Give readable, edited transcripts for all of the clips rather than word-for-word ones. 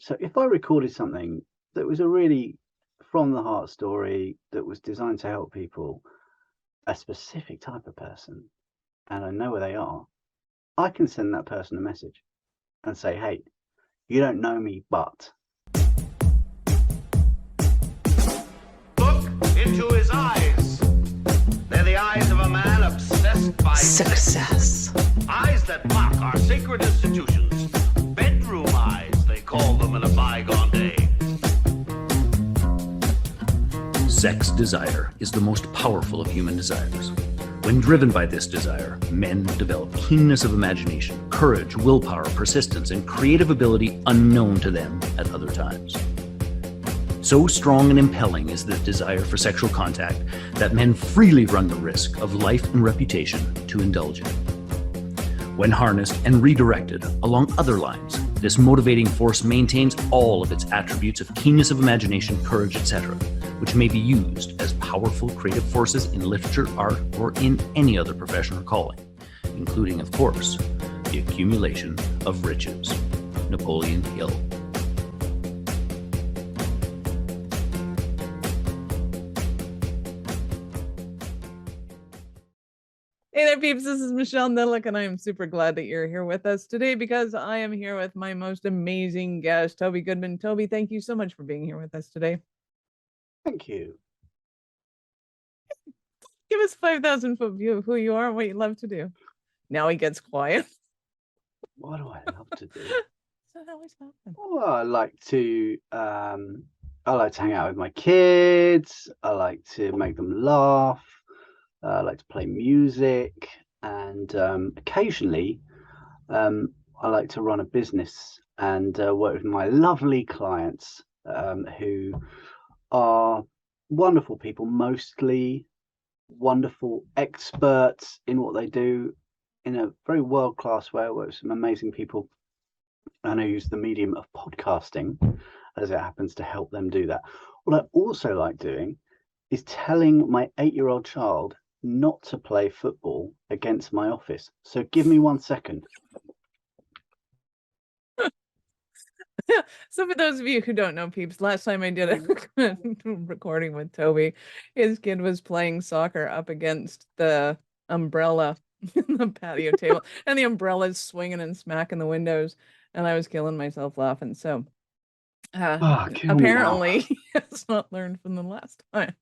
So if I recorded something that was a really from the heart story that was designed to help people, a specific type of person, and I know where they are, I can send that person a message and say, hey, you don't know me, but. Look into his eyes. They're the eyes of a man obsessed by success. Eyes that mock our sacred institutions. Bedroom eyes, they call them in a bygone day. Sex desire is the most powerful of human desires. When driven by this desire, men develop keenness of imagination, courage, willpower, persistence, and creative ability unknown to them at other times. So strong and impelling is the desire for sexual contact that men freely run the risk of life and reputation to indulge in. When harnessed and redirected along other lines, this motivating force maintains all of its attributes of keenness of imagination, courage, etc., which may be used as powerful creative forces in literature, art, or in any other profession or calling, including, of course, the accumulation of riches. Napoleon Hill. Hey there, peeps. This is Michelle Nidlick, and I am super glad that you're here with us today because I am here with my most amazing guest, Toby Goodman. Toby, thank you so much for being here with us today. Thank you. Give us 5,000-foot view of who you are and what you love to do. Now he gets quiet. What do I love to do? So that always happens. Well, I like to hang out with my kids. I like to make them laugh. I like to play music, and occasionally I like to run a business and work with my lovely clients who are wonderful people, mostly wonderful experts in what they do in a very world-class way. I work with some amazing people, and I use the medium of podcasting as it happens to help them do that. What I also like doing is telling my 8-year-old child not to play football against my office. So give me 1 second. So for those of you who don't know, peeps, last time I did a recording with Toby, his kid was playing soccer up against the umbrella in the patio table, and the umbrella's swinging and smacking the windows, and I was killing myself laughing. So apparently he has not learned from the last time.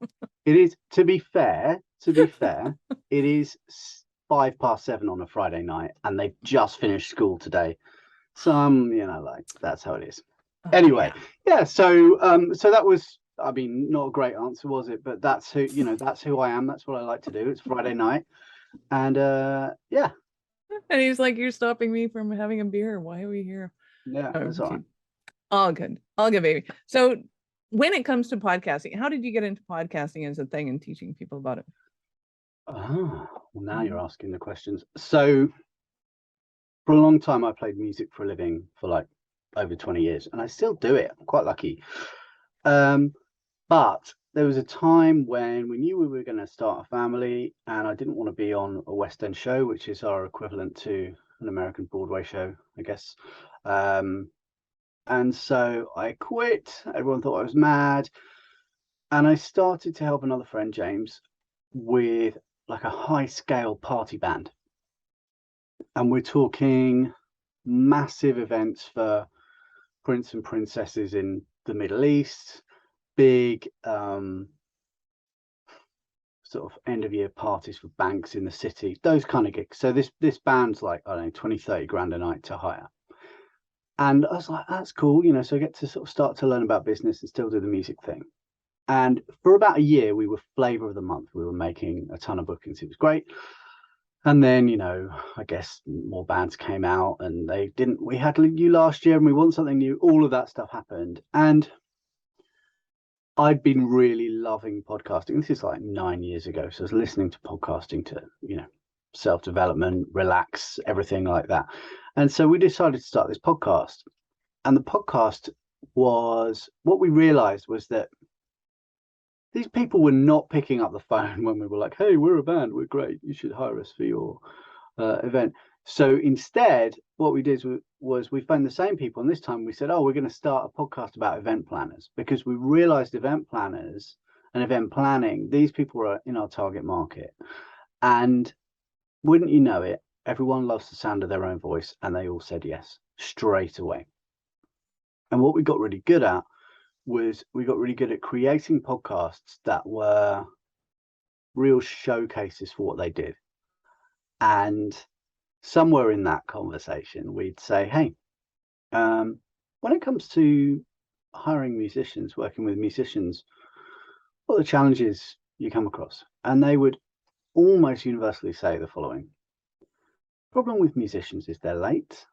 It is, to be fair, it is 7:05 on a Friday night, and they've just finished school today. So like that's how it is. Anyway, yeah. So that was, I mean, not a great answer, was it? But that's who, that's who I am. That's what I like to do. It's Friday night, and yeah. And he's like, "You're stopping me from having a beer. Why are we here?" Yeah, that's all right. All good, baby. So when it comes to podcasting, how did you get into podcasting as a thing and teaching people about it? Well, now you're asking the questions. So for a long time, I played music for a living for like over 20 years, and I still do it. I'm quite lucky. But there was a time when we knew we were going to start a family, and I didn't want to be on a West End show, which is our equivalent to an American Broadway show, I guess. And so I quit. Everyone thought I was mad. And I started to help another friend, James, with like a high scale party band. And we're talking massive events for prince and princesses in the Middle East, big sort of end of year parties for banks in the city, those kind of gigs. So this band's like, I don't know, 20-30 grand a night to hire. And I was like, that's cool, so I get to sort of start to learn about business and still do the music thing. And for about a year, we were flavor of the month. We were making a ton of bookings. It was great. And then, I guess more bands came out, and we had you last year and we want something new. All of that stuff happened. And I'd been really loving podcasting. This is like 9 years ago. So I was listening to podcasting to, self-development, relax, everything like that. And so we decided to start this podcast. And the podcast was, what we realized was that these people were not picking up the phone when we were like, hey, we're a band, we're great, you should hire us for your event. So instead, what we did was we found the same people, and this time we said, oh, we're going to start a podcast about event planners, because we realized event planners and event planning, these people are in our target market. And wouldn't you know it, everyone loves the sound of their own voice, and they all said yes straight away. And what we got really good at was we got really good at creating podcasts that were real showcases for what they did. And somewhere in that conversation, we'd say, hey, when it comes to hiring musicians, working with musicians, what are the challenges you come across? And they would almost universally say the following: problem with musicians is they're late,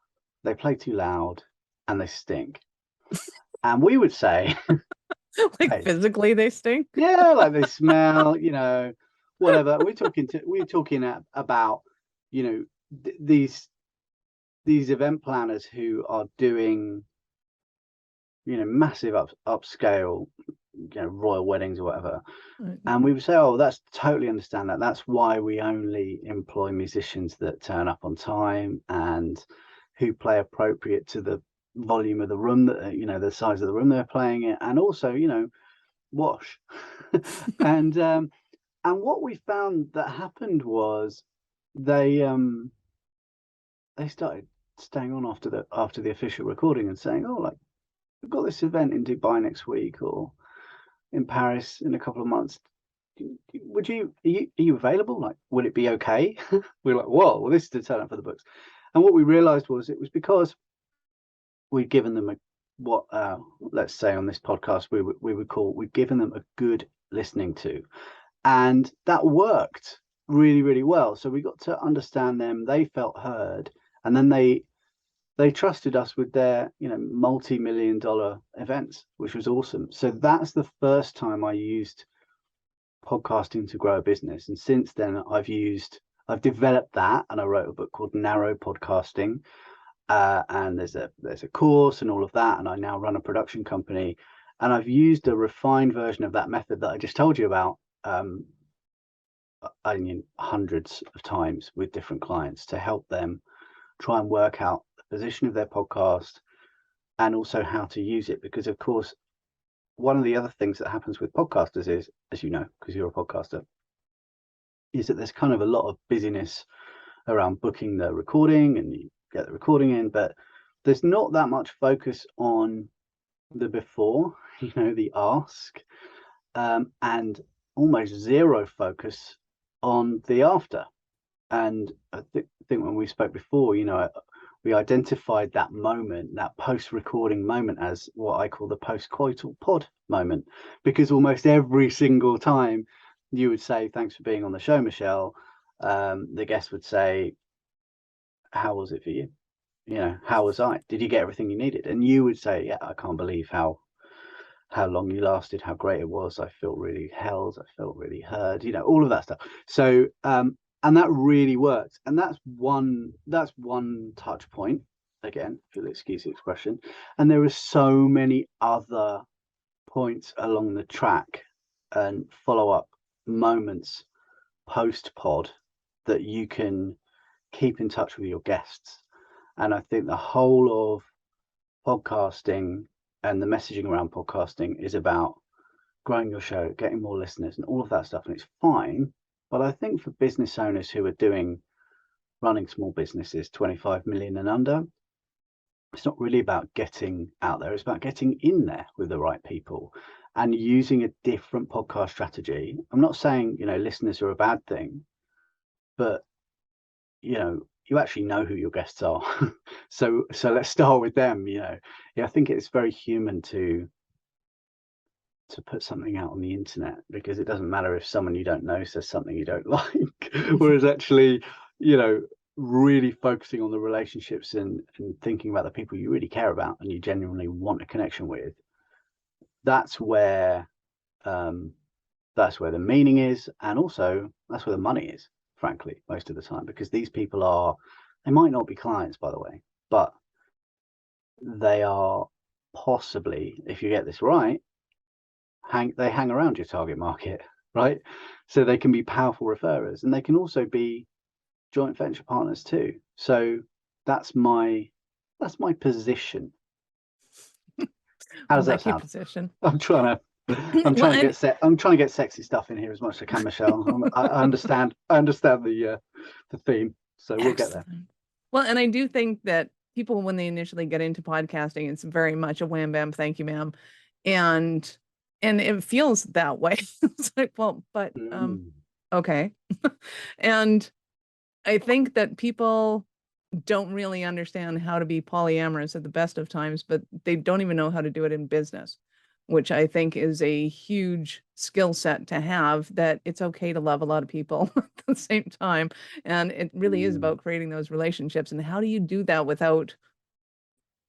they play too loud, and they stink. And we would say, Like, hey, physically they stink? yeah, like they smell, whatever. We're talking about, these event planners who are doing, massive upscale, royal weddings or whatever. Right. And we would say, oh, that's totally understand that. That's why we only employ musicians that turn up on time and who play appropriate to the volume of the room, that the size of the room they're playing in, and also, wash. And what we found that happened was they started staying on after the official recording and saying, oh, like, we've got this event in Dubai next week or in Paris in a couple of months. Are you available? Like, would it be okay? We're like, whoa, well, this is to turn up for the books. And what we realized was it was because we'd given them let's say on this podcast we'd given them a good listening to, and that worked really, really well. So we got to understand them, they felt heard, and then they trusted us with their multi-million-dollar events, which was awesome. So that's the first time I used podcasting to grow a business, and since then I've developed that, and I wrote a book called Narrow Podcasting, and there's a course and all of that, and I now run a production company, and I've used a refined version of that method that I just told you about hundreds of times with different clients to help them try and work out the position of their podcast and also how to use it. Because of course, one of the other things that happens with podcasters is, as you know, because you're a podcaster, is that there's kind of a lot of busyness around booking the recording, and you get the recording in, but there's not that much focus on the before, the ask, and almost zero focus on the after. And I think when we spoke before, we identified that moment, that post-recording moment, as what I call the post-coital pod moment, because almost every single time you would say, thanks for being on the show, Michelle, the guest would say, how was it for you? How was I? Did you get everything you needed? And you would say, yeah, I can't believe how long you lasted, how great it was. I felt really held, I felt really heard, all of that stuff. So and that really worked. And that's one touch point, again, if you'll excuse the expression. And there are so many other points along the track and follow-up moments post-pod that you can keep in touch with your guests. And I think the whole of podcasting and the messaging around podcasting is about growing your show, getting more listeners and all of that stuff. And it's fine. But I think for business owners who are running small businesses, 25 million and under, it's not really about getting out there. It's about getting in there with the right people and using a different podcast strategy. I'm not saying, listeners are a bad thing, but, you actually know who your guests are. So let's start with them. I think it's very human to put something out on the internet, because it doesn't matter if someone you don't know says something you don't like. Whereas actually, really focusing on the relationships and thinking about the people you really care about and you genuinely want a connection with, that's where the meaning is, and also that's where the money is, frankly, most of the time, because these people they might not be clients, by the way, but they are possibly, if you get this right, they hang around your target market, right? So they can be powerful referrers, and they can also be joint venture partners too. So that's my position. How does that like your sound? position. I'm trying Well, to get sexy stuff in here as much as I can, Michelle. I understand the theme, so we'll get there. excellent. Well, and I do think that people, when they initially get into podcasting, it's very much a wham bam, thank you, ma'am. And it feels that way. It's like, well, but okay. And I think that people don't really understand how to be polyamorous at the best of times, but they don't even know how to do it in business, which I think is a huge skill set to have, that it's okay to love a lot of people at the same time. And it really is about creating those relationships. And how do you do that without,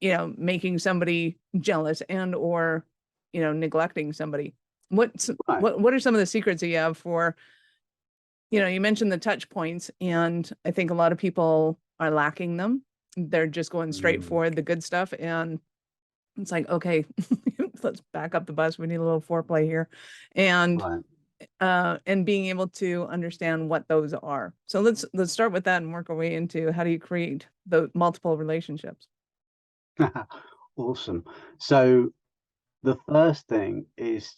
making somebody jealous and or, neglecting somebody? What are some of the secrets that you have for, you mentioned the touch points, and I think a lot of people are lacking them. They're just going straight for the good stuff. And it's like, okay, let's back up the bus. We need a little foreplay here. And being able to understand what those are. So let's start with that and work our way into how do you create the multiple relationships. Awesome. So the first thing is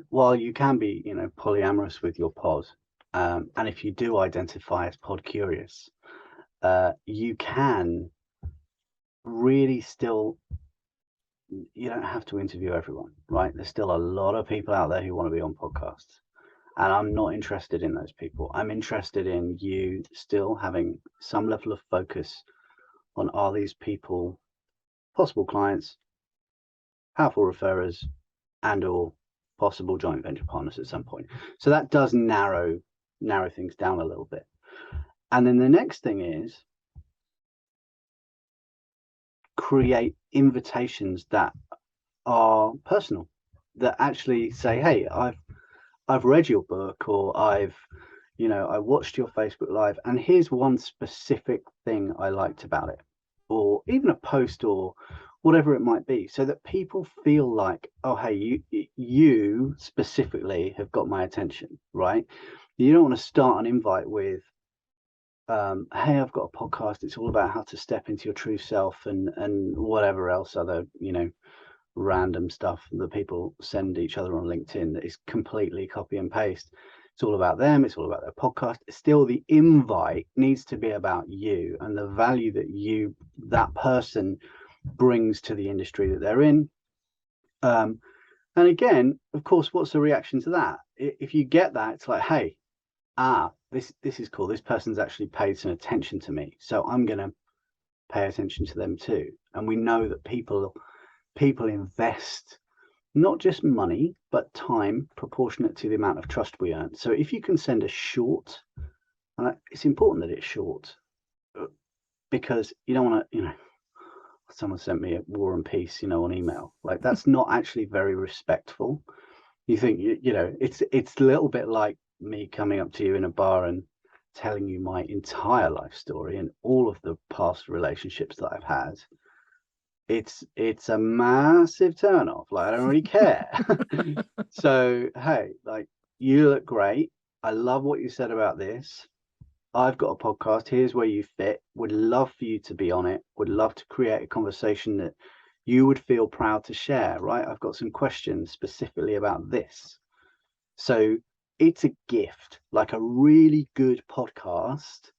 while you can be, polyamorous with your pod, and if you do identify as pod curious, you can really still, you don't have to interview everyone, right? There's still a lot of people out there who want to be on podcasts, and I'm not interested in those people. I'm interested in you still having some level of focus on, are these people possible clients, powerful referrers, and or possible joint venture partners at some point. So that does narrow things down a little bit. And then the next thing is create invitations that are personal, that actually say, hey, I've read your book, or I watched your Facebook Live, and here's one specific thing I liked about it, or even a post or whatever it might be, so that people feel like, oh, hey, you specifically have got my attention, right? You don't want to start an invite with, hey, I've got a podcast. It's all about how to step into your true self and whatever else other, random stuff that people send each other on LinkedIn that is completely copy and paste. It's all about them. It's all about their podcast. Still, the invite needs to be about you and the value that that person brings to the industry that they're in. And again, of course, what's the reaction to that? If you get that, it's like, hey, this is cool. This person's actually paid some attention to me, so I'm going to pay attention to them too. And we know that people invest not just money, but time proportionate to the amount of trust we earn. So if you can send a short, and it's important that it's short, because you don't want to, someone sent me a War and Peace, on email. Like, that's not actually very respectful. You think, it's a little bit like me coming up to you in a bar and telling you my entire life story and all of the past relationships that I've had. It's a massive turn off. Like, I don't really care. So, hey, like, you look great. I love what you said about this. I've got a podcast. Here's where you fit. Would love for you to be on it. Would love to create a conversation that you would feel proud to share, right? I've got some questions specifically about this. So it's a gift. Like, a really good podcast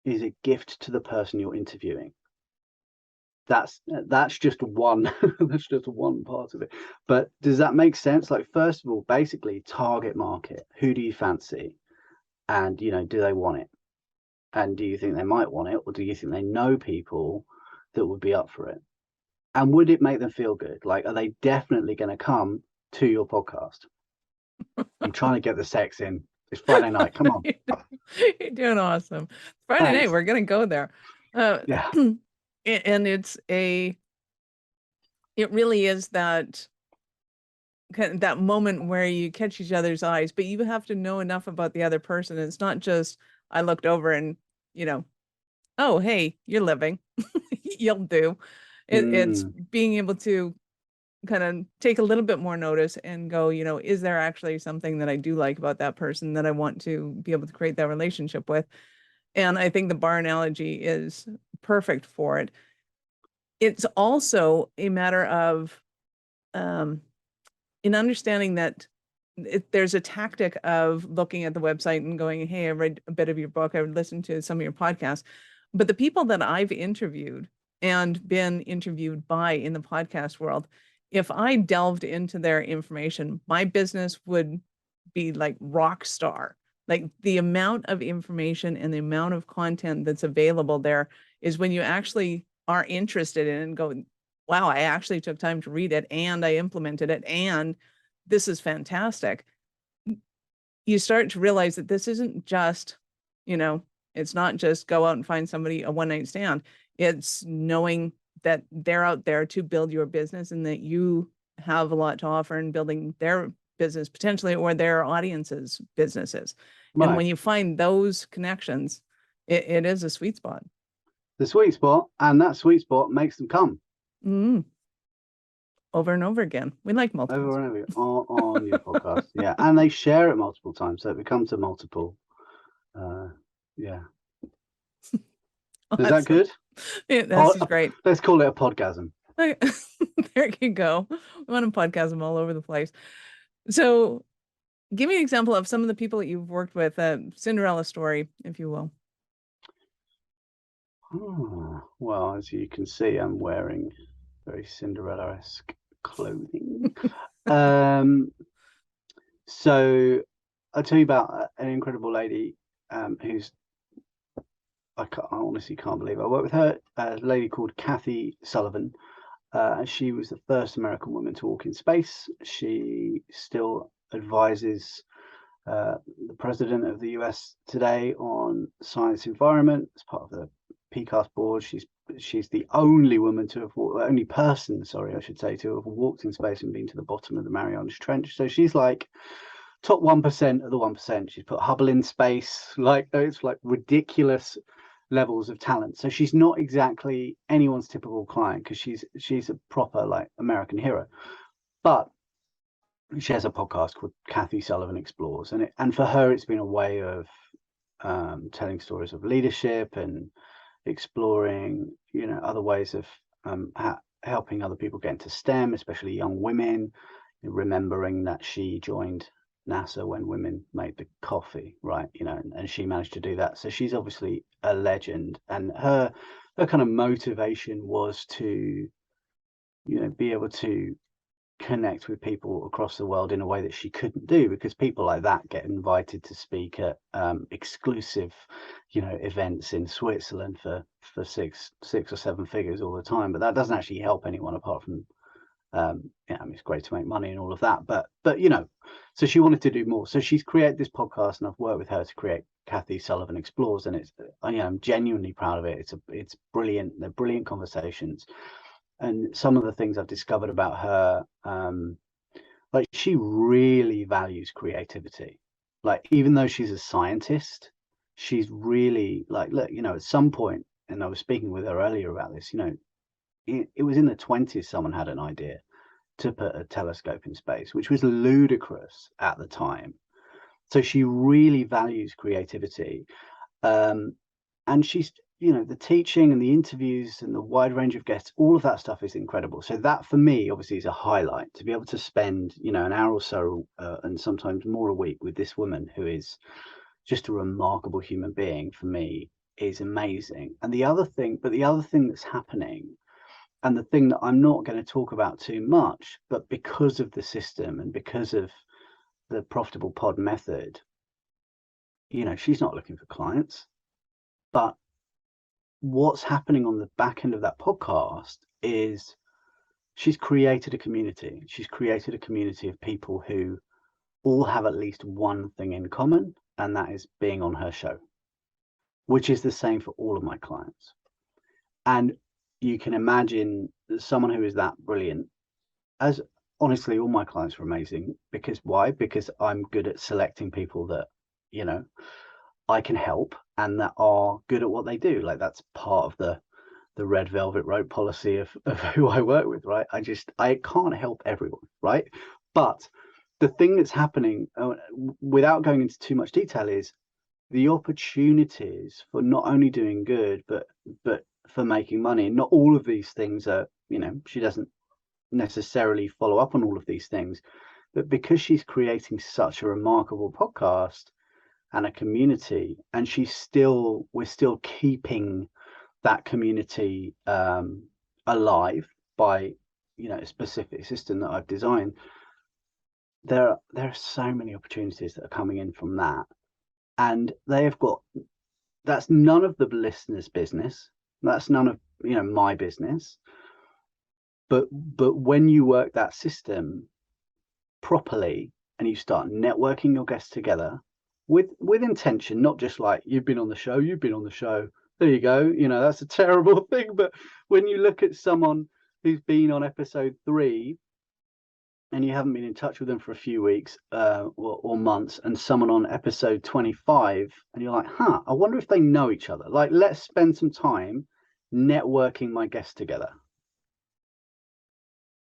is a gift to the person you're interviewing. That's just one that's just one part of it. But does that make sense? Like, first of all, basically target market. Who do you fancy? And do they want it? And do you think they might want it, or do you think they know people that would be up for it? And would it make them feel good? Like, are they definitely going to come to your podcast? I'm trying to get the sex in. It's Friday night. Come on. You're doing awesome. Friday night, we're gonna go there. Yeah. And it really is that moment where you catch each other's eyes, but you have to know enough about the other person. It's not just, I looked over and, oh, hey, you're living. You'll do. It's being able to kind of take a little bit more notice and go, is there actually something that I do like about that person that I want to be able to create that relationship with? And I think the bar analogy is perfect for it. It's also a matter of in understanding that there's a tactic of looking at the website and going, hey, I read a bit of your book, I would listen to some of your podcasts. But the people that I've interviewed and been interviewed by in the podcast world, if I delved into their information, my business would be like rock star. Like the amount of information and the amount of content that's available there is when you actually are interested in it and go, wow, I actually took time to read it and I implemented it and this is fantastic. You start to realize that this isn't just, it's not just go out and find somebody a one-night stand. It's knowing that they're out there to build your business and that you have a lot to offer in building their business potentially, or their audience's businesses. Right. And when you find those connections, it is a sweet spot. The sweet spot, and that sweet spot makes them come. Over and over again. We like multiple. Over and over on your podcast. Yeah. And they share it multiple times. So it becomes a multiple. Yeah. Is that good? Yeah, that's great. Let's call it a podgasm. There you go. We want to podcast them all over the place. So give me an example of some of the people that you've worked with, Cinderella story, if you will. Oh, well, as you can see, I'm wearing very Cinderella-esque clothing. So I'll tell you about an incredible lady who's, I honestly can't believe I worked with her, a lady called Kathy Sullivan. She was the first American woman to walk in space. She still advises the president of the US today on science environment as part of the PCAST board. She's the only woman to have only person, I should say, to have walked in space and been to the bottom of the Marianas Trench. So she's like top 1% of the 1%. She's put Hubble in space. Like, it's like ridiculous levels of talent. So she's not exactly anyone's typical client, because she's a proper like American hero. But she has a podcast called Kathy Sullivan Explores, and for her it's been a way of telling stories of leadership and exploring other ways of helping other people get into STEM, especially young women, remembering that she joined NASA when women made the coffee, right? And she managed to do that. So she's obviously a legend, and her kind of motivation was to be able to connect with people across the world in a way that she couldn't do, because people like that get invited to speak at exclusive events in Switzerland for six or seven figures all the time, but that doesn't actually help anyone apart from it's great to make money and all of that, but so she wanted to do more. So she's created this podcast, and I've worked with her to create Kathy Sullivan Explores, and I'm genuinely proud of it. It's brilliant. They're brilliant conversations. And some of the things I've discovered about her, like she really values creativity. Like, even though she's a scientist, she's really like, look, at some point, and I was speaking with her earlier about this, it was in the 20s, someone had an idea to put a telescope in space, which was ludicrous at the time. So she really values creativity. And she's, the teaching and the interviews and the wide range of guests, all of that stuff is incredible. So that for me, obviously, is a highlight, to be able to spend, an hour or so and sometimes more a week with this woman who is just a remarkable human being, for me, is amazing. And the other thing that's happening, and the thing that I'm not going to talk about too much, but because of the system and because of the profitable pod method, she's not looking for clients. But what's happening on the back end of that podcast is she's created a community. She's created a community of people who all have at least one thing in common, and that is being on her show, which is the same for all of my clients. And you can imagine someone who is that brilliant, as honestly, all my clients are amazing. Because why? Because I'm good at selecting people that, I can help and that are good at what they do. Like, that's part of the red velvet rope policy of who I work with, right? I can't help everyone, right? But the thing that's happening, without going into too much detail, is the opportunities for not only doing good, but for making money. And not all of these things are, she doesn't necessarily follow up on all of these things, but because she's creating such a remarkable podcast and a community, and we're still keeping that community alive by a specific system that I've designed. There are so many opportunities that are coming in from that, and that's none of the listeners' business, that's none of my business, but when you work that system properly and you start networking your guests together with intention, not just like you've been on the show, there you go, that's a terrible thing. But when you look at someone who's been on episode 3 and you haven't been in touch with them for a few weeks or months, and someone on episode 25, and you're like, I wonder if they know each other. Like, let's spend some time networking my guests together.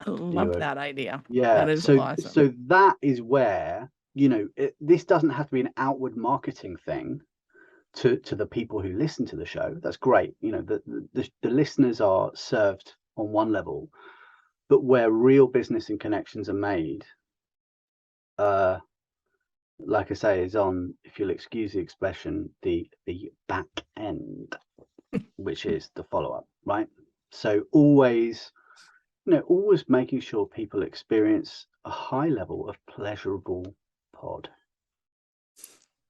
I love that idea. Yeah, that is awesome. So that is where, this doesn't have to be an outward marketing thing to the people who listen to the show. That's great. The listeners are served on one level, but where real business and connections are made, like I say, is on, if you'll excuse the expression, the back end, which is the follow-up, right? So always making sure people experience a high level of pleasurable pod.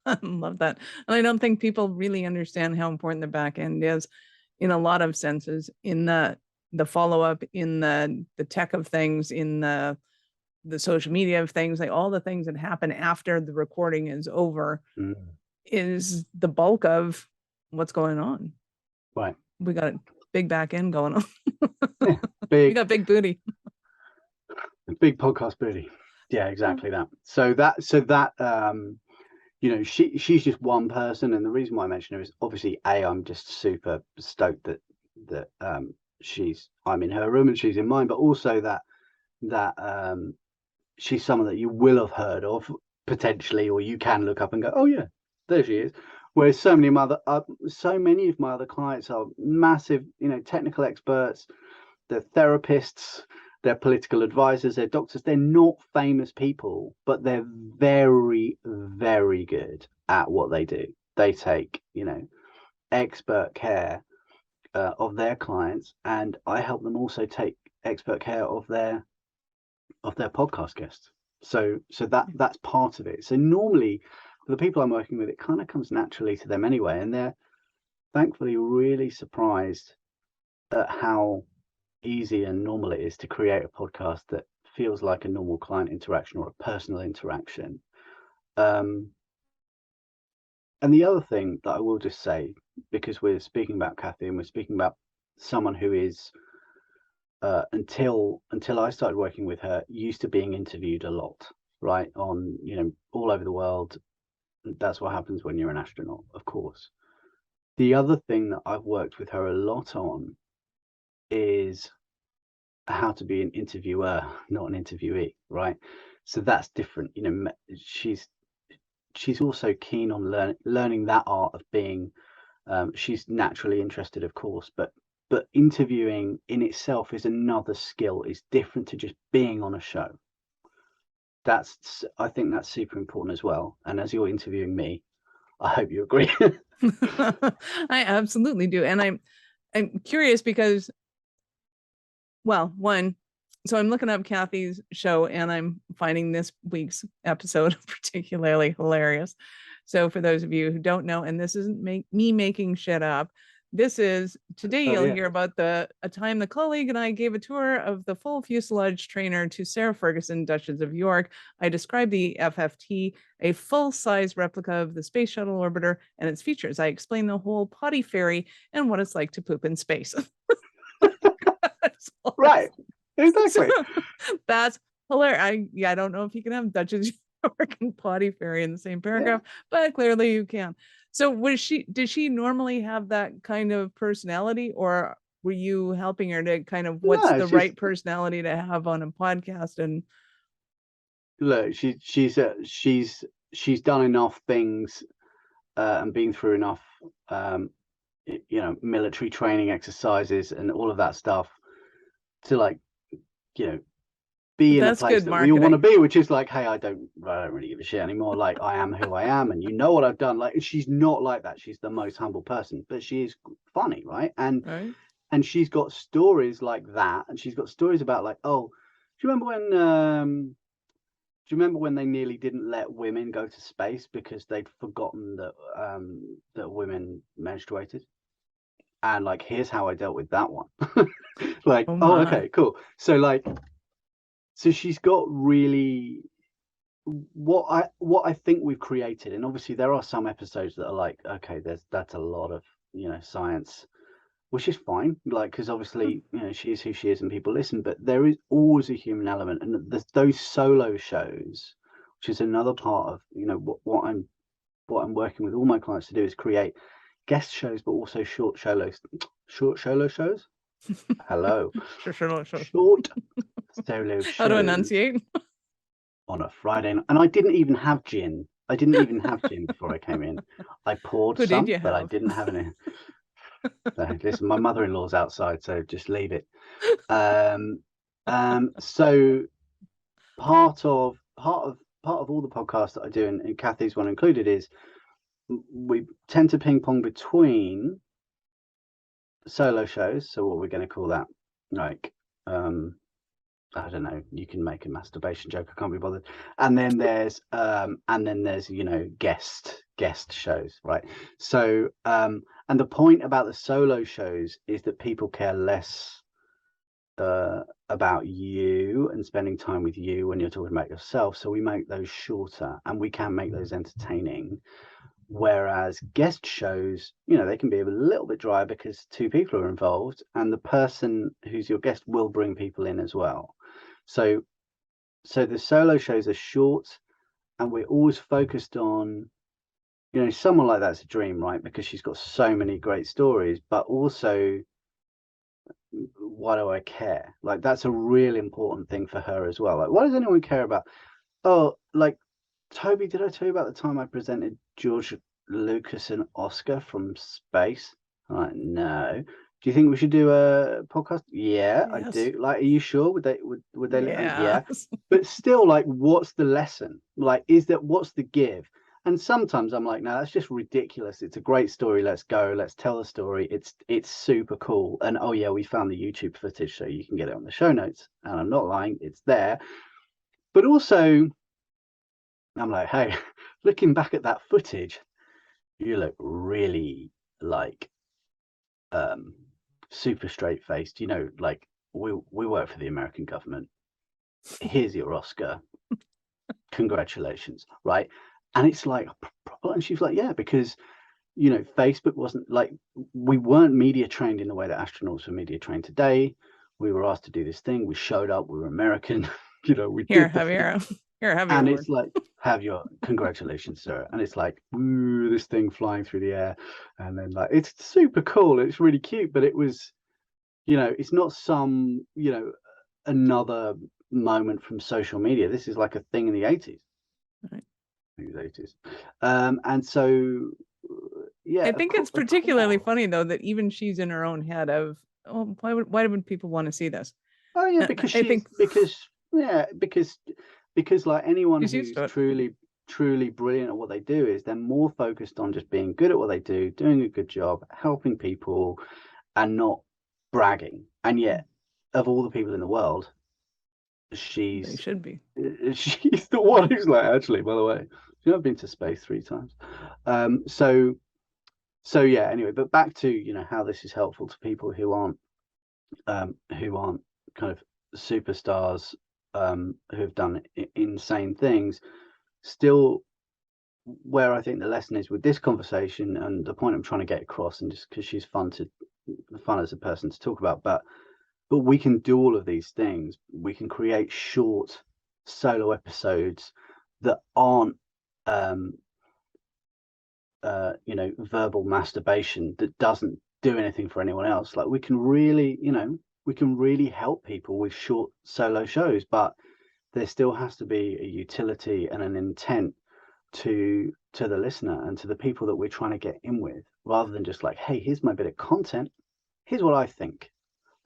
I love that. And I don't think people really understand how important the back end is in a lot of senses, in the follow-up, in the tech of things, in the social media of things, like all the things that happen after the recording is over is the bulk of what's going on. Right. We got a big back end going on. Yeah, we got big booty. Big podcast booty. Yeah, exactly that. So that she's just one person, and the reason why I mention her is obviously I'm just super stoked that I'm in her room and she's in mine, but also that she's someone that you will have heard of potentially, or you can look up and go, oh yeah, there she is. Whereas so many of my other clients are massive, technical experts, they're therapists, they're political advisors, they're doctors. They're not famous people, but they're very, very good at what they do. They take, expert care of their clients, and I help them also take expert care of their podcast guests. So that's part of it. So normally, for the people I'm working with, it kind of comes naturally to them anyway, and they're thankfully really surprised at how easy and normal it is to create a podcast that feels like a normal client interaction or a personal interaction. And the other thing that I will just say, because we're speaking about Kathy and we're speaking about someone who is until I started working with her, used to being interviewed a lot, right, on all over the world. That's what happens when you're an astronaut, of course. The other thing that I've worked with her a lot on is how to be an interviewer, not an interviewee, right? So that's different. She's also keen on learning that art of being. She's naturally interested, of course, but interviewing in itself is another skill. It's different to just being on a show. I think that's super important as well. And as you're interviewing me, I hope you agree. I absolutely do. And I'm curious because, well, one, so I'm looking up Kathy's show and I'm finding this week's episode particularly hilarious. So for those of you who don't know, and this isn't me making shit up, this is today you'll hear about a time the colleague and I gave a tour of the full fuselage trainer to Sarah Ferguson, Duchess of York. I described the FFT, a full-size replica of the Space Shuttle Orbiter and its features. I explained the whole potty ferry and what it's like to poop in space. Right, exactly. That's hilarious. I don't know if you can have Duchess of York and potty fairy in the same paragraph, but clearly you can. So did she normally have that kind of personality, or were you helping her to kind of what's the right personality to have on a podcast? And look, she's done enough things and been through enough, military training exercises and all of that stuff to like, be in a That's place good that we all want to marketing. be, which is like, hey, I don't really give a shit anymore. Like, I am who I am, and you know what I've done. Like, she's not like that. She's the most humble person, but she is funny, right? Right. And she's got stories like that, and she's got stories about like, oh, do you remember when they nearly didn't let women go to space because they'd forgotten that women menstruated? And like, here's how I dealt with that one. Like, Oh oh, my. okay, cool. So like, so she's got really what I think we've created, and obviously there are some episodes that are like, okay, that's a lot of science, which is fine, like, because obviously she is who she is and people listen, but there is always a human element, and those solo shows, which is another part of what I'm working with all my clients to do, is create guest shows, but also short solo shows. Hello. Sure. Short solo How to shows enunciate? on a Friday night. And I didn't even have gin. Before I came in. I poured Who some, did you but I have? didn't have any. So, listen, my mother-in-law's outside, so just leave it. So part of all the podcasts that I do, and Kathy's one included, is we tend to ping pong between solo shows. So what we're going to call that, like, I don't know, you can make a masturbation joke, I can't be bothered. And then there's guest shows, right? So and the point about the solo shows is that people care less about you and spending time with you when you're talking about yourself. So we make those shorter, and we can make those entertaining. Whereas guest shows, they can be a little bit dry because two people are involved, and the person who's your guest will bring people in as well. So the solo shows are short, and we're always focused on, someone like that's a dream, right? Because she's got so many great stories, but also, why do I care? Like, that's a really important thing for her as well. Like, why does anyone care about, oh, like, Toby, did I tell you about the time I presented George Lucas an Oscar from space? I'm like, no. Do you think we should do a podcast? Yeah, I Yes. do. Like, are you sure? Would they let me? Yeah. Yes. But still, like, what's the lesson? Like, what's the give? And sometimes I'm like, no, that's just ridiculous. It's a great story. Let's go. Let's tell the story. It's super cool. And oh yeah, we found the YouTube footage, so you can get it on the show notes. And I'm not lying, it's there. But also, I'm like, hey, looking back at that footage, you look really like super straight faced. Like, we work for the American government. Here's your Oscar. Congratulations, right? And it's like, and she's like, yeah, because Facebook wasn't like, we weren't media trained in the way that astronauts are media trained today. We were asked to do this thing. We showed up. We were American. We Here, did the have thing. your And award. it's like, have your congratulations, sir. And it's like, ooh, this thing flying through the air, and then like, it's super cool. It's really cute, but it was, it's not some, another moment from social media. This is like a thing in the 80s. Right. I think it was 80s. And so, yeah, I think it's particularly funny though that even she's in her own head of, oh, why would people want to see this? Oh yeah, because because like anyone who's truly brilliant at what they do is they're more focused on just being good at what they do, doing a good job, helping people, and not bragging. And yet, of all the people in the world, They she's should be. She's the one who's like, actually, by the way, I've been to space 3 times. So yeah, anyway, but back to how this is helpful to people who aren't kind of superstars, who have done insane things. Still, where I think the lesson is with this conversation, and the point I'm trying to get across, and just because she's fun as a person to talk about, but we can do all of these things. We can create short solo episodes that aren't verbal masturbation, that doesn't do anything for anyone else. Like, we can really help people with short solo shows, but there still has to be a utility and an intent to the listener and to the people that we're trying to get in with, rather than just like, hey, here's my bit of content, here's what I think,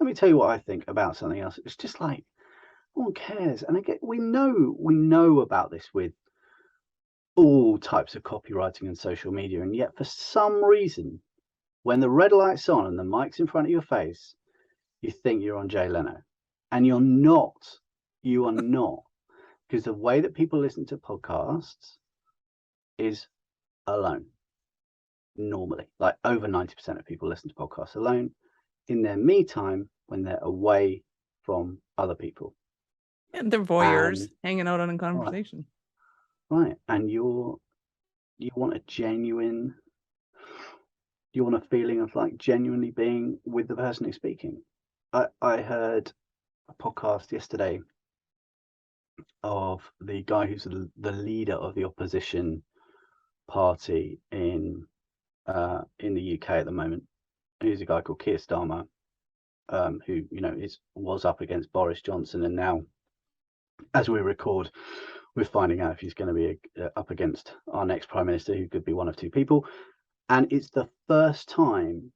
let me tell you what I think about something else. It's just like, no one cares. And again, we know about this with all types of copywriting and social media, and yet for some reason, when the red light's on and the mic's in front of your face, you think you're on Jay Leno, and you're not. You are not, because the way that people listen to podcasts is alone. Normally, like over 90% of people listen to podcasts alone in their me time when they're away from other people. And they're voyeurs hanging out on a conversation. Right. And you want a feeling of like genuinely being with the person who's speaking. I heard a podcast yesterday of the guy who's the leader of the opposition party in the UK at the moment. He's a guy called Keir Starmer, who was up against Boris Johnson, and now, as we record, we're finding out if he's going to be up against our next prime minister, who could be one of two people. And it's the first time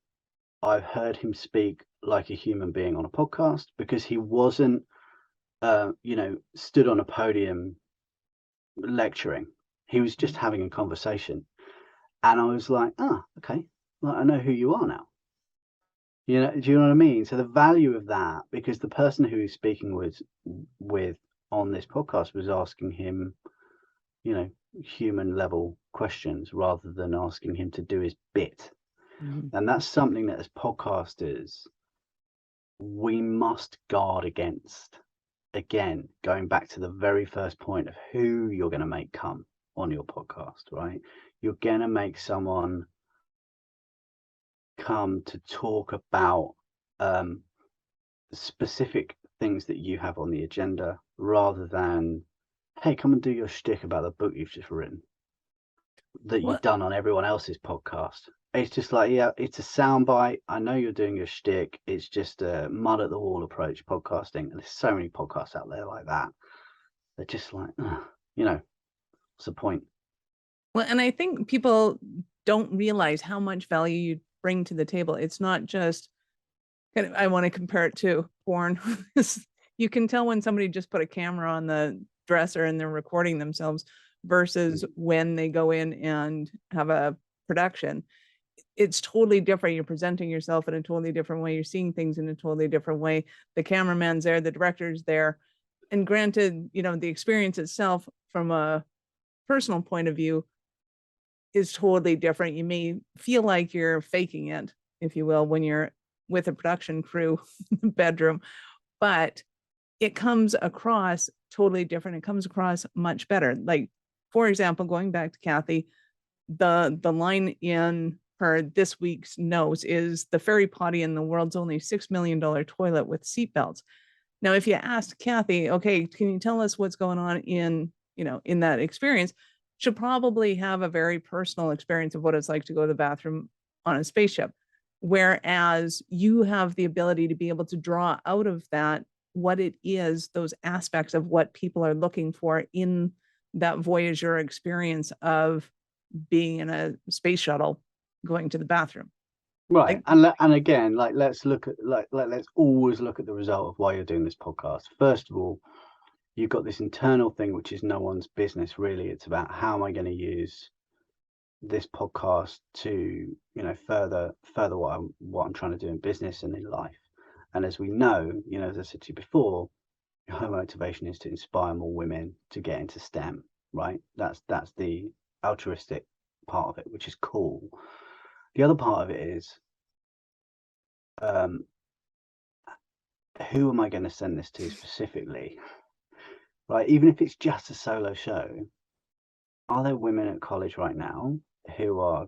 I've heard him speak like a human being on a podcast, because he wasn't stood on a podium lecturing. He was just having a conversation, and I was like, okay, well, I know who you are now. Do you know what I mean? So the value of that, because the person who he's speaking with on this podcast was asking him, human level questions rather than asking him to do his bit. Mm-hmm. And that's something that as podcasters, we must guard against. Again, going back to the very first point of who you're going to make come on your podcast, right? You're going to make someone come to talk about specific things that you have on the agenda, rather than, hey, come and do your shtick about the book you've just written that you've done on everyone else's podcast. It's just like, yeah, it's a soundbite. I know you're doing your shtick. It's just a mud at the wall approach podcasting. And there's so many podcasts out there like that. They're just like, what's the point? Well, and I think people don't realize how much value you bring to the table. It's not just I want to compare it to porn. You can tell when somebody just put a camera on the dresser and they're recording themselves versus when they go in and have a production. It's totally different. You're presenting yourself in a totally different way. You're seeing things in a totally different way. The cameraman's there, the director's there. And granted, the experience itself from a personal point of view is totally different. You may feel like you're faking it, if you will, when you're with a production crew in the bedroom, but it comes across totally different. It comes across much better. Like, for example, going back to Kathy, the line in her this week's notes is the fairy potty in the world's only $6 million toilet with seatbelts. Now, if you asked Kathy, okay, can you tell us what's going on in that experience? She'll probably have a very personal experience of what it's like to go to the bathroom on a spaceship. Whereas you have the ability to be able to draw out of that what it is, those aspects of what people are looking for in that Voyager experience of being in a space shuttle going to the bathroom. Right. And again, let's look at let's always look at the result of why you're doing this podcast. First of all, you've got this internal thing which is no one's business really. It's about, how am I going to use this podcast to further what I'm trying to do in business and in life. And as we know, as I said to you before, her motivation is to inspire more women to get into STEM, right? That's the altruistic part of it, which is cool. The other part of it is, who am I going to send this to specifically, right? Even if it's just a solo show, are there women at college right now who I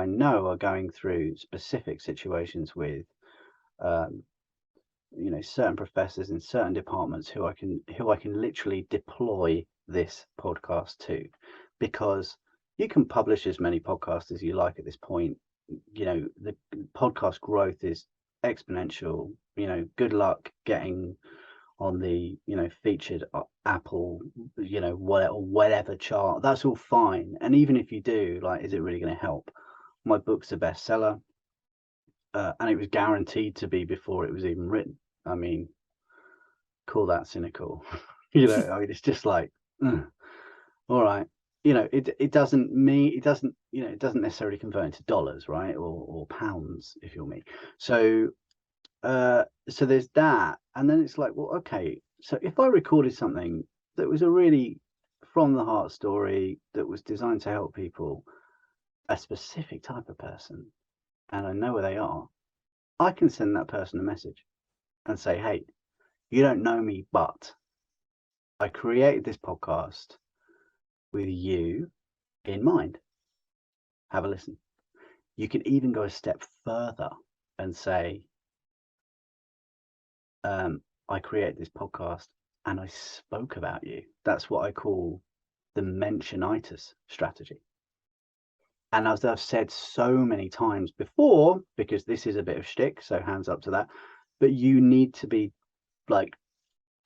know are going through specific situations with certain professors in certain departments who I can literally deploy this podcast to? Because you can publish as many podcasts as you like at this point. The podcast growth is exponential. Good luck getting on the, featured Apple, whatever chart. That's all fine. And even if you do, like, is it really going to help? My book's a bestseller, and it was guaranteed to be before it was even written. I mean, call that cynical. I mean, it's just like, all right. It doesn't necessarily convert into dollars, right, or pounds if you're me. So there's that, and then it's like, well, okay, so if I recorded something that was a really from the heart story that was designed to help people, a specific type of person, and I know where they are, I can send that person a message and say, hey, you don't know me, but I created this podcast with you in mind. Have a listen. You can even go a step further and say, I created this podcast and I spoke about you. That's what I call the mentionitis strategy. And as I've said so many times before, because this is a bit of shtick, so hands up to that, but you need to be like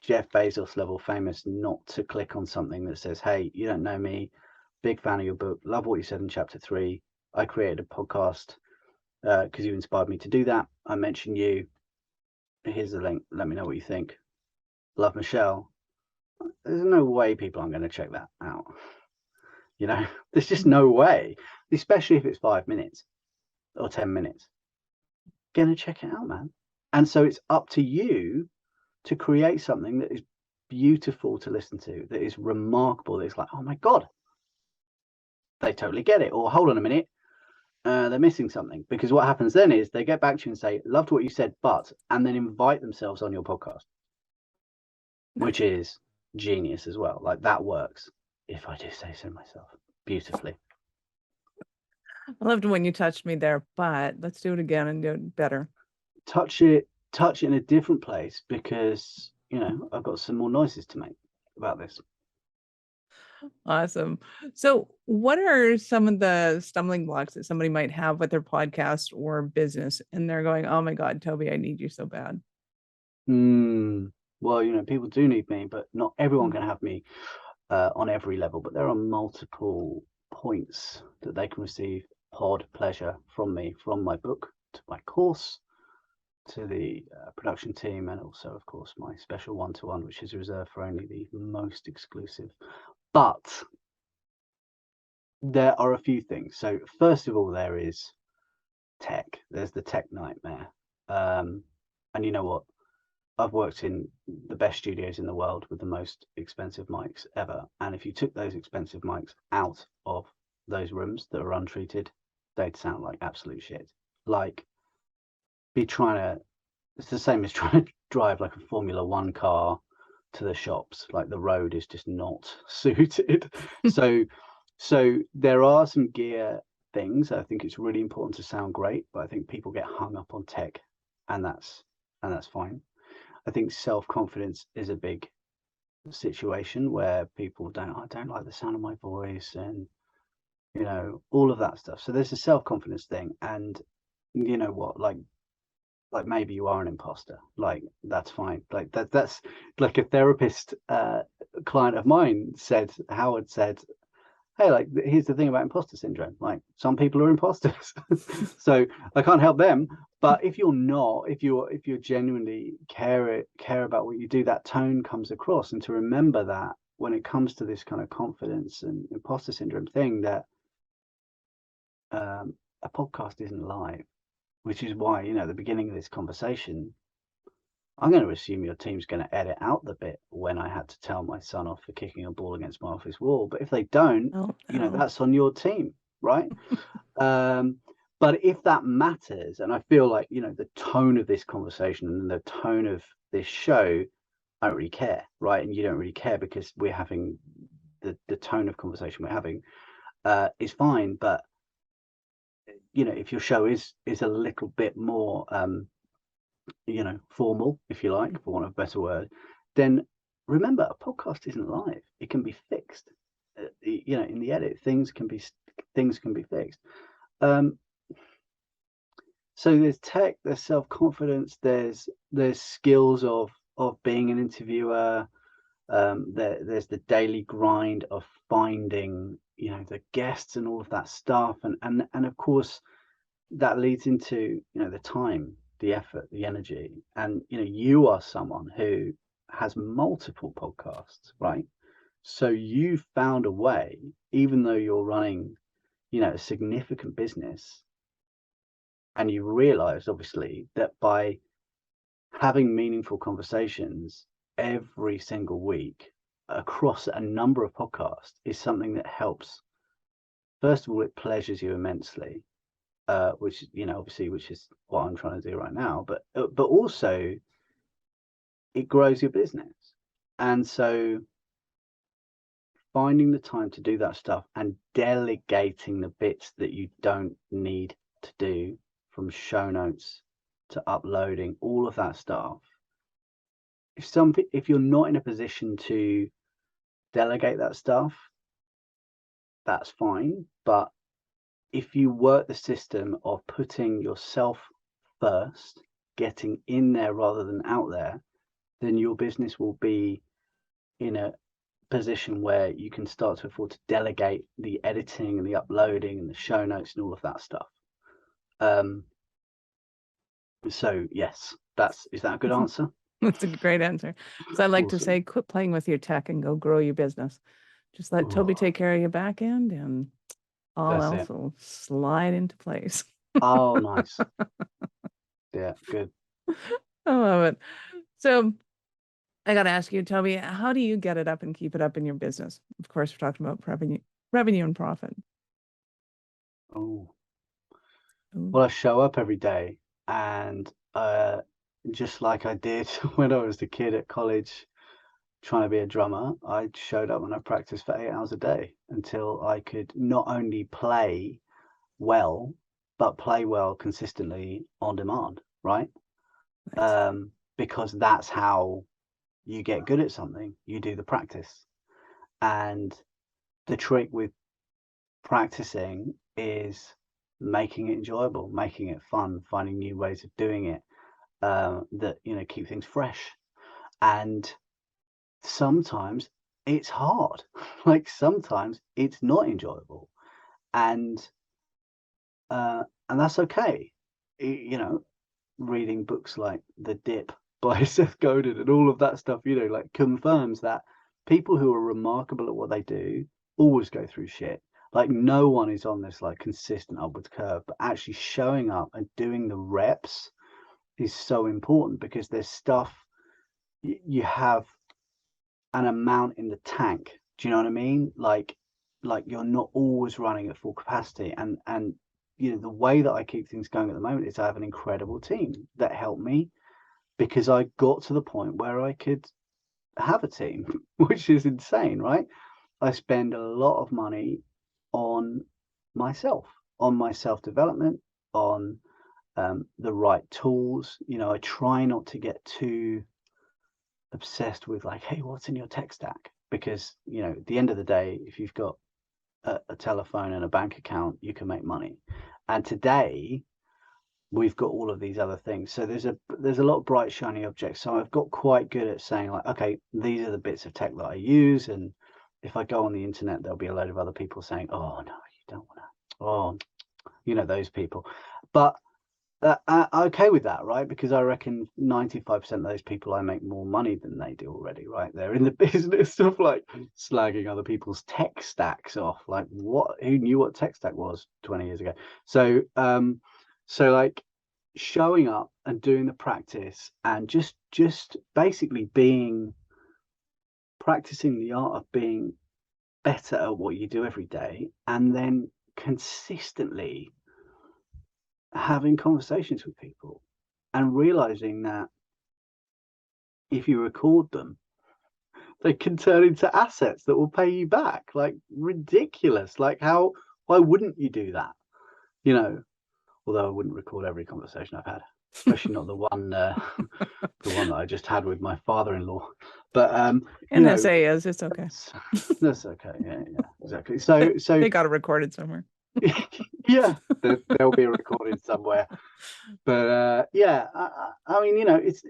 Jeff Bezos level famous not to click on something that says, hey, you don't know me, big fan of your book, love what you said in chapter 3, I created a podcast because you inspired me to do that, I mentioned you, here's the link, let me know what you think, love, Michelle. There's no way people aren't going to check that out. There's just no way, especially if it's 5 minutes or 10 minutes. Gonna check it out, man. And so it's up to you to create something that is beautiful to listen to, that is remarkable, that is like, oh my God, they totally get it. Or hold on a minute, they're missing something. Because what happens then is they get back to you and say, loved what you said, but, and then invite themselves on your podcast, which is genius as well. Like, that works, if I do say so myself, beautifully. I loved when you touched me there, but let's do it again and do it better. Touch it in a different place, because I've got some more noises to make about this. Awesome. So what are some of the stumbling blocks that somebody might have with their podcast or business, and they're going, oh my God, Toby, I need you so bad? Well, people do need me, but not everyone can have me on every level. But there are multiple points that they can receive pod pleasure from me, from my book to my course to the production team, and also, of course, my special one-to-one, which is reserved for only the most exclusive. But there are a few things. So first of all, there is tech. There's the tech nightmare. And you know what? I've worked in the best studios in the world with the most expensive mics ever. And if you took those expensive mics out of those rooms that are untreated, they'd sound like absolute shit. Like, it's the same as trying to drive like a Formula One car to the shops. Like, the road is just not suited. So there are some gear things. I think it's really important to sound great, but I think people get hung up on tech, and that's fine. I think self-confidence is a big situation where people I don't like the sound of my voice, and all of that stuff. So there's a self-confidence thing, and you know what, like maybe you are an imposter, that's fine. That's like a therapist client of mine Howard said, hey, here's the thing about imposter syndrome, some people are imposters. So I can't help them. But if you're not, if you're genuinely care about what you do, that tone comes across. And to remember that when it comes to this kind of confidence and imposter syndrome thing, that a podcast isn't live, which is why, at the beginning of this conversation, I'm going to assume your team's going to edit out the bit when I had to tell my son off for kicking a ball against my office wall. But if they don't, that's on your team, right? But if that matters, and I feel like, the tone of this conversation and the tone of this show, I don't really care, right? And you don't really care, because we're having the tone of conversation we're having is fine. But, if your show is a little bit more, formal, if you like, for want of a better word, then remember, a podcast isn't live. It can be fixed. In the edit, things can be fixed. So there's tech, there's self-confidence, there's skills of being an interviewer. There's the daily grind of finding, the guests and all of that stuff, and of course that leads into, the time, the effort, the energy, and you are someone who has multiple podcasts, right? So you found a way, even though you're running, a significant business, and you realize obviously that by having meaningful conversations every single week across a number of podcasts is something that helps. First of all, it pleasures you immensely, which obviously, which is what I'm trying to do right now, but also it grows your business. And so finding the time to do that stuff and delegating the bits that you don't need to do, from show notes to uploading, all of that stuff. If you're not in a position to delegate that stuff, that's fine. But if you work the system of putting yourself first, getting in there rather than out there, then your business will be in a position where you can start to afford to delegate the editing and the uploading and the show notes and all of that stuff. So yes, is that a good answer? That's a great answer. So I like to Awesome. say, quit playing with your tech and go grow your business. Just let Toby take care of your back end, and all That's else it. will slide into place. Oh, nice. Yeah, good. I love it. So I got to ask you, Toby, how do you get it up and keep it up in your business? Of course, we're talking about revenue and profit. Oh, Ooh. well, I show up every day, and just like I did when I was a kid at college trying to be a drummer, I showed up and I practiced for 8 hours a day until I could not only play well, but play well consistently on demand, right? Nice. Because that's how you get good at something. You do the practice. And the trick with practicing is making it enjoyable, making it fun, finding new ways of doing it that keep things fresh. And sometimes it's hard. Like sometimes it's not enjoyable, and that's okay. Reading books like The Dip by Seth Godin and all of that stuff, like confirms that people who are remarkable at what they do always go through shit. Like no one is on this like consistent upwards curve, but actually showing up and doing the reps is so important, because there's stuff you have an amount in the tank. Do you know what I mean? Like you're not always running at full capacity, and the way that I keep things going at the moment is I have an incredible team that help me, because I got to the point where I could have a team, which is insane, right? I spend a lot of money on myself, on my self-development, on the right tools. I try not to get too obsessed with like, hey, what's in your tech stack? Because at the end of the day, if you've got a telephone and a bank account, you can make money. And today we've got all of these other things. So there's a lot of bright shiny objects. So I've got quite good at saying like, okay, these are the bits of tech that I use, and if I go on the internet, there'll be a load of other people saying, oh no, you don't want to, those people. But I'm okay with that, right? Because I reckon 95% of those people, I make more money than they do already, right? They're in the business of like slagging other people's tech stacks off. Like who knew what tech stack was 20 years ago? So like showing up and doing the practice, and just basically practicing the art of being better at what you do every day, and then consistently having conversations with people and realizing that if you record them, they can turn into assets that will pay you back. Like ridiculous. Like why wouldn't you do that? Although I wouldn't record every conversation I've had, especially not the one the one that I just had with my father-in-law. But NSA is, it's okay. That's okay. Yeah, exactly. So they got it recorded somewhere. Yeah, there'll be a recording somewhere. But I mean, it's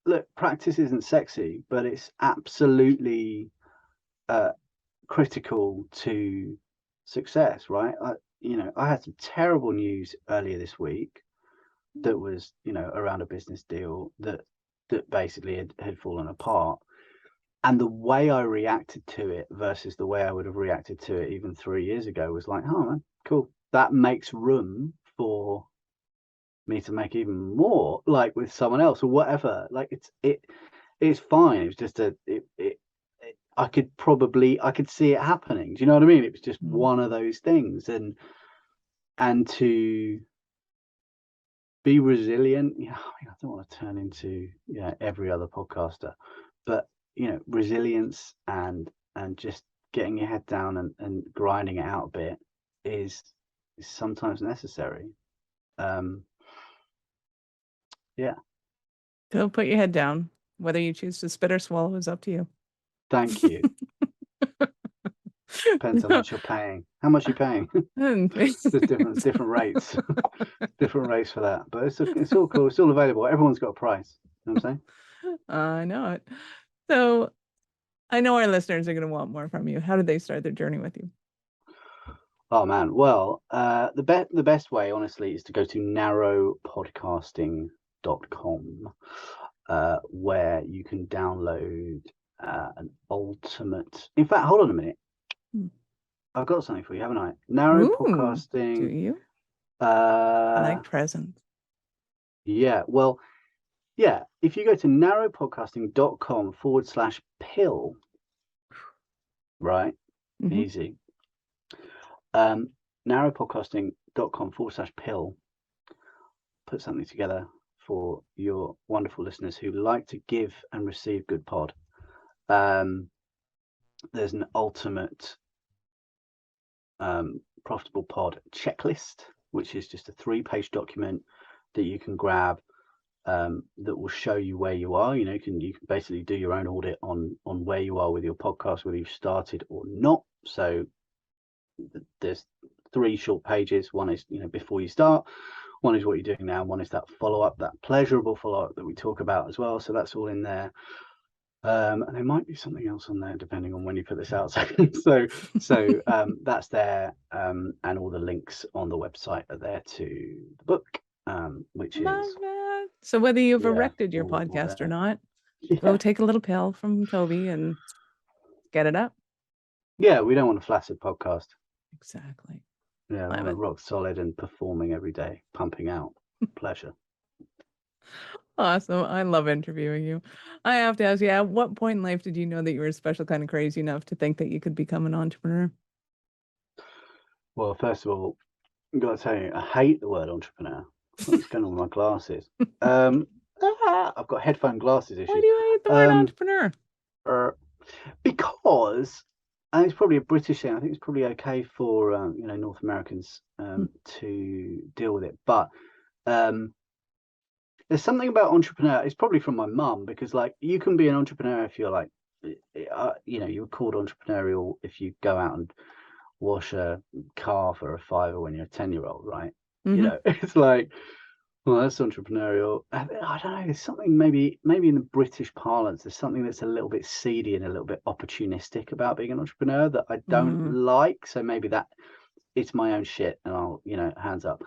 look, practice isn't sexy, but it's absolutely critical to success, right? I had some terrible news earlier this week that was, around a business deal that basically had fallen apart. And the way I reacted to it versus the way I would have reacted to it even 3 years ago was like, oh man, cool. That makes room for me to make even more, like with someone else or whatever. Like it's fine. It was just I could see it happening. Do you know what I mean? It was just one of those things, and to be resilient. I don't want to turn into every other podcaster, but resilience and just getting your head down and grinding it out a bit is sometimes necessary. Don't put your head down. Whether you choose to spit or swallow is up to you. Thank you. Depends how much you're paying. How much you're paying? There's different rates. Different rates for that. But it's all cool. It's all available. Everyone's got a price. You know what I'm saying? I know it. So I know our listeners are going to want more from you. How did they start their journey with you? Oh man. Well, the best way, honestly, is to go to narrowpodcasting.com, where you can download an ultimate. In fact, hold on a minute. I've got something for you, haven't I? Narrow Podcasting. Do you? I like presents. Yeah. Well, yeah. If you go to narrowpodcasting.com/pill, right? Easy. Narrowpodcasting.com/pill. Put something together for your wonderful listeners who like to give and receive good pod. There's an ultimate profitable pod checklist, which is just a 3-page document that you can grab, that will show you where you are. You can basically do your own audit on where you are with your podcast, whether you've started or not. So there's 3 short pages. One is before you start, one is what you're doing now, one is that follow-up, that pleasurable follow-up that we talk about as well. So that's all in there. And there might be something else on there depending on when you put this out. So that's there, and all the links on the website are there to the book, which Love is that. So whether you've erected your podcast or not, go take a little pill from Toby and get it up. Yeah, we don't want a flaccid podcast. Exactly. Yeah, we want rock solid and performing every day, pumping out pleasure. Awesome. I love interviewing you. I have to ask you, at what point in life did you know that you were a special kind of crazy enough to think that you could become an entrepreneur? Well, first of all, I've got to tell you, I hate the word entrepreneur. What's going on with my glasses? I've got headphone glasses issues. Why do you hate the word entrepreneur? Because, and it's probably a British thing, I think it's probably okay for North Americans to deal with it, but there's something about entrepreneur. It's probably from my mum, because like you can be an entrepreneur if you're like, you're called entrepreneurial if you go out and wash a car for a $5 when you're a 10-year-old, right? It's like, well, that's entrepreneurial. I don't know. There's something maybe in the British parlance. There's something that's a little bit seedy and a little bit opportunistic about being an entrepreneur that I don't like. So maybe that it's my own shit, and I'll hands up.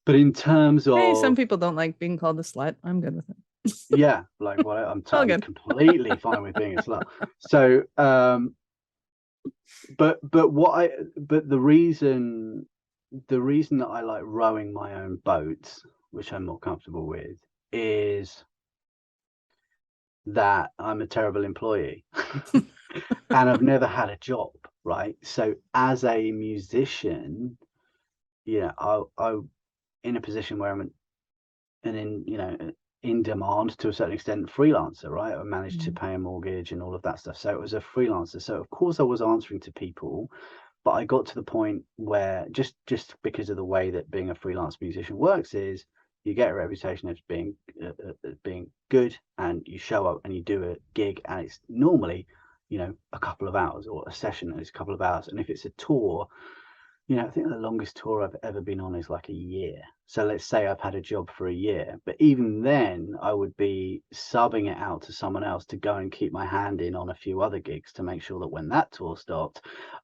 But in terms of, hey, some people don't like being called a slut. I'm good with it. Yeah, like I'm completely fine with being a slut. So, but the reason that I like rowing my own boats, which I'm more comfortable with, is that I'm a terrible employee and I've never had a job, right? So as a musician, I'm in a position where I'm in demand to a certain extent, freelancer, right? I managed to pay a mortgage and all of that stuff. So it was a freelancer. So of course I was answering to people, but I got to the point where just because of the way that being a freelance musician works is you get a reputation as being good, and you show up and you do a gig, and it's normally a couple of hours, or a session and it's a couple of hours, and if it's a tour, I think the longest tour I've ever been on is like a year. So let's say I've had a job for a year, but even then I would be subbing it out to someone else to go and keep my hand in on a few other gigs to make sure that when that tour stopped,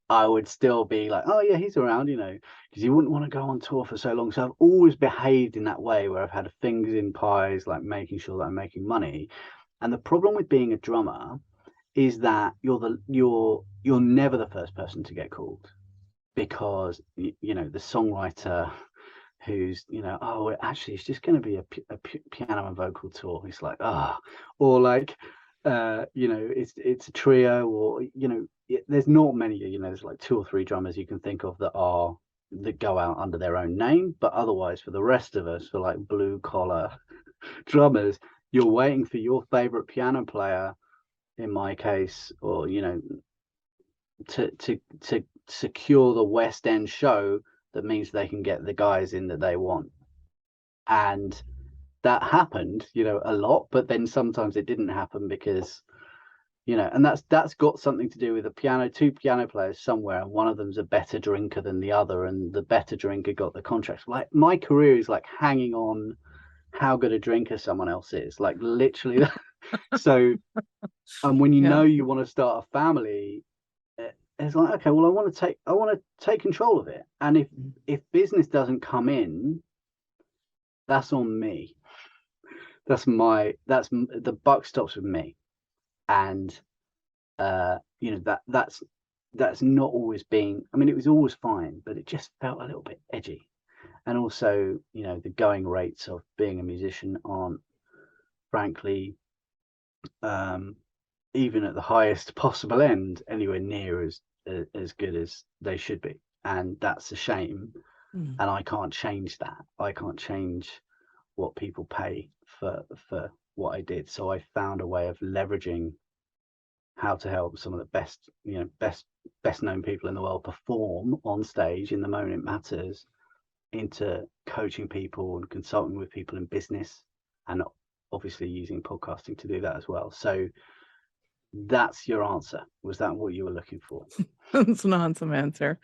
I would still be like, oh yeah, he's around, because you wouldn't want to go on tour for so long. So I've always behaved in that way where I've had fingers in pies, like making sure that I'm making money. And the problem with being a drummer is that you're never the first person to get called. Because the songwriter who's oh, actually it's just going to be a piano and vocal tour, it's like or like it's a trio, or there's not many, there's like 2 or 3 drummers you can think of that go out under their own name, but otherwise for the rest of us, for like blue collar drummers, you're waiting for your favorite piano player, in my case, or to secure the West End show that means they can get the guys in that they want. And that happened, a lot, but then sometimes it didn't happen because, and that's got something to do with two piano players somewhere, and one of them's a better drinker than the other, and the better drinker got the contracts. Like my career is like hanging on how good a drinker someone else is, like literally. So, and when you want to start a family, it's like, okay, well, I want to take control of it, and if business doesn't come in, that's on me. That's the buck stops with me, and that's not always been. I mean, it was always fine, but it just felt a little bit edgy, and also the going rates of being a musician aren't, frankly, even at the highest possible end, anywhere near as good as they should be, and that's a shame. And I can't change that. I can't change what people pay for what I did. So I found a way of leveraging how to help some of the best known people in the world perform on stage in the moment it matters, into coaching people and consulting with people in business, and obviously using podcasting to do that as well. So that's your answer. Was that what you were looking for? It's an awesome answer.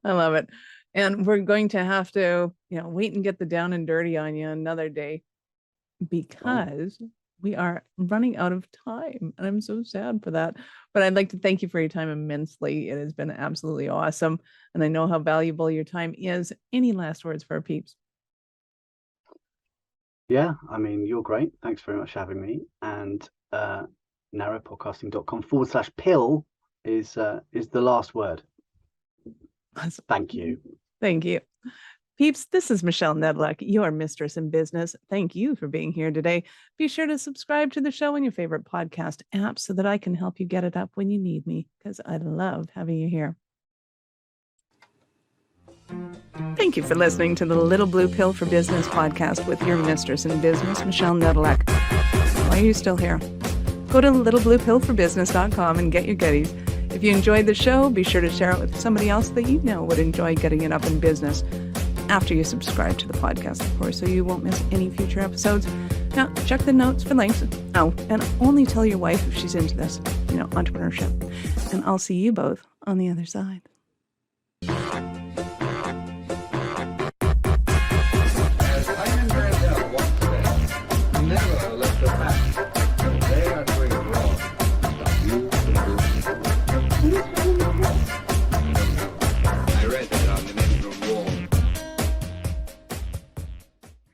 I love it. And we're going to have to, wait and get the down and dirty on you another day, because we are running out of time. And I'm so sad for that. But I'd like to thank you for your time immensely. It has been absolutely awesome. And I know how valuable your time is. Any last words for our peeps? Yeah, I mean, you're great. Thanks very much for having me. And narrowpodcasting.com/pill is the last word. Thank you. Thank you. Peeps, this is Michelle Nedluck, your mistress in business. Thank you for being here today. Be sure to subscribe to the show in your favorite podcast app so that I can help you get it up when you need me, because I love having you here. Thank you for listening to the Little Blue Pill for Business podcast with your mistress in business, Michelle Nedluck. Why are you still here? Go to littlebluepillforbusiness.com and get your goodies. If you enjoyed the show, be sure to share it with somebody else that you know would enjoy getting it up in business, after you subscribe to the podcast, of course, so you won't miss any future episodes. Now, check the notes for links. Oh, and only tell your wife if she's into this, entrepreneurship. And I'll see you both on the other side.